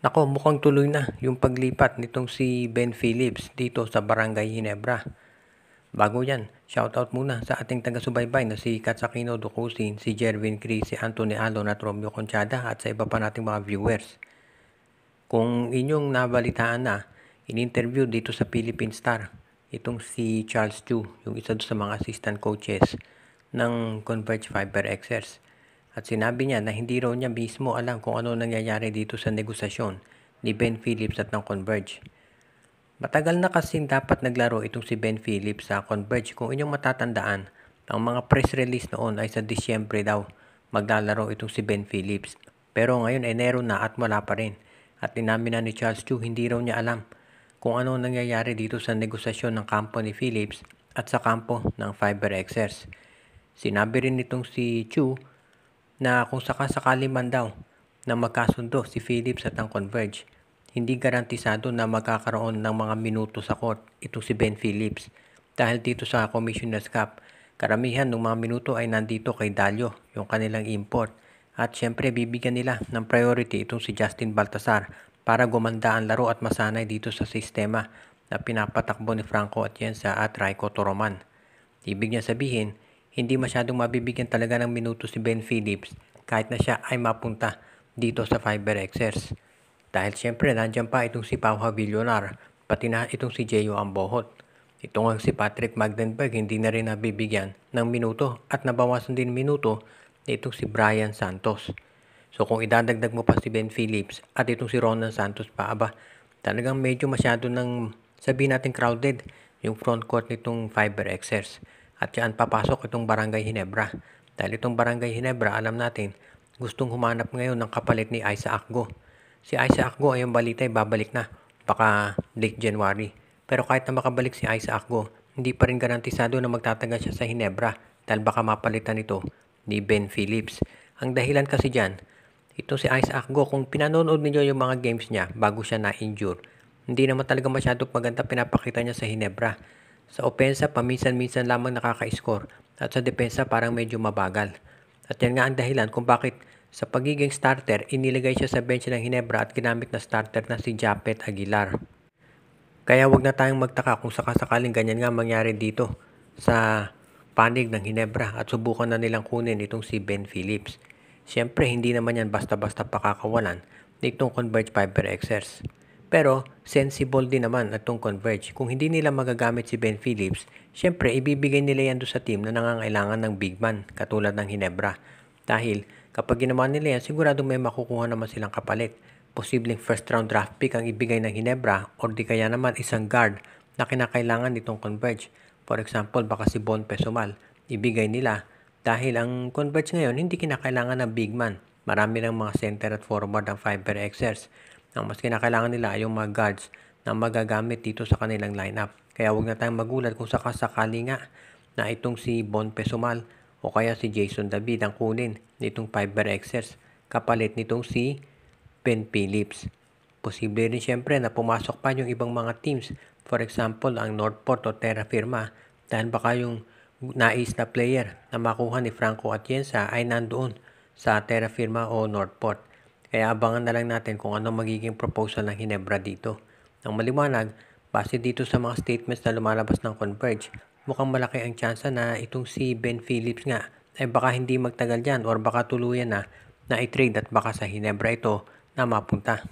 Nako, mukhang tuloy na yung paglipat nitong si Ben Phillips dito sa Barangay Ginebra. Bago yan, shoutout muna sa ating taga-subaybay na si Katsakino Dukusin, si Jervin Cris, si Anthony Alon at Romeo Conchada at sa iba pa nating mga viewers. Kung inyong nabalitaan na, in-interview dito sa Philippine Star, itong si Charles Chu, yung isa sa mga assistant coaches ng Converge Fiber Xers. At sinabi niya na hindi raw niya mismo alam kung ano nangyayari dito sa negosasyon ni Ben Phillips at ng Converge. Matagal na kasing dapat naglaro itong si Ben Phillips sa Converge. Kung inyong matatandaan, ang mga press release noon ay sa Disyembre daw maglalaro itong si Ben Phillips. Pero ngayon Enero na at wala pa rin. At inamin na ni Charles Chu hindi raw niya alam kung ano nangyayari dito sa negosasyon ng kampo ni Phillips at sa kampo ng Fiber Xers. Sinabi rin nitong si Chu na kung sakasakali man daw na magkasundo si Phillips at ang Converge, hindi garantisado na magkakaroon ng mga minuto sa court itong si Ben Phillips. Dahil dito sa Commissioner's Cup, karamihan ng mga minuto ay nandito kay Dalio, yung kanilang import. At syempre bibigyan nila ng priority itong si Justin Baltasar para gumanda ang laro at masanay dito sa sistema na pinapatakbo ni Franco Atienza at Raiko Toroman. Ibig niya sabihin, hindi masyadong mabibigyan talaga ng minuto si Ben Phillips kahit na siya ay mapunta dito sa Fiber Xers. Dahil syempre nandiyan pa itong si Pau Villonar, pati na itong si Jeyo Ambohot. Itong si Patrick Magdenberg hindi na rin nabibigyan ng minuto at nabawasan din minuto itong si Brian Santos. So kung idadagdag mo pa si Ben Phillips at itong si Ronan Santos pa, talagang medyo masyado ng sabihin natin crowded yung front court nitong Fiber Xers. At yan papasok itong Barangay Ginebra. Dahil itong Barangay Ginebra, alam natin, gustong humanap ngayon ng kapalit ni Isaac Go. Si Isaac Go ay yung balita ay babalik na, baka late January. Pero kahit na makabalik si Isaac Go, hindi pa rin garantisado na magtatagal siya sa Ginebra dahil baka mapalitan ito ni Ben Phillips. Ang dahilan kasi dyan, ito si Isaac Go, kung pinanonood niyo yung mga games niya bago siya na-injure, hindi naman talaga masyadong maganda pinapakita niya sa Ginebra. Sa opensa, paminsan-minsan lamang nakaka-score at sa depensa parang medyo mabagal. At yan nga ang dahilan kung bakit sa pagiging starter, inilagay siya sa bench ng Ginebra at ginamit na starter na si Japet Aguilar. Kaya wag na tayong magtaka kung sakasakaling ganyan nga mangyari dito sa panig ng Ginebra at subukan na nilang kunin itong si Ben Phillips. Siyempre, hindi naman yan basta-basta pakakawalan nitong Converge Fiber Xers. Pero, sensible din naman itong Converge. Kung hindi nila magagamit si Ben Phillips, syempre, ibibigay nila yan doon sa team na nangangailangan ng big man, katulad ng Ginebra. Dahil, kapag ginawa nila yan, sigurado may makukuha naman silang kapalit. Posibleng first round draft pick ang ibigay ng Ginebra or di kaya naman isang guard na kinakailangan nitong Converge. For example, baka si Bon Pesumal, ibigay nila. Dahil ang Converge ngayon, hindi kinakailangan ng big man. Marami ng mga center at forward ang Fiber Xers. Ang mas kinakailangan nila ay yung mga guards na magagamit dito sa kanilang lineup. Kaya huwag na tayong magulat kung sakasakali nga na itong si Bon Pesumal o kaya si Jason David ang kunin nitong Fiber Xers kapalit nitong si Ben Phillips. Posible rin siyempre na pumasok pa yung ibang mga teams. For example, ang Northport o Terra Firma dahil baka yung nais na player na makuha ni Franco Atienza ay nandoon sa Terra Firma o Northport. Kaya abangan na lang natin kung ano magiging proposal ng Ginebra dito. Ang maliwanag, base dito sa mga statements na lumalabas ng Converge, mukhang malaki ang tsansa na itong si Ben Phillips nga ay baka hindi magtagal dyan or baka tuluyan na i-trade at baka sa Ginebra ito na mapunta.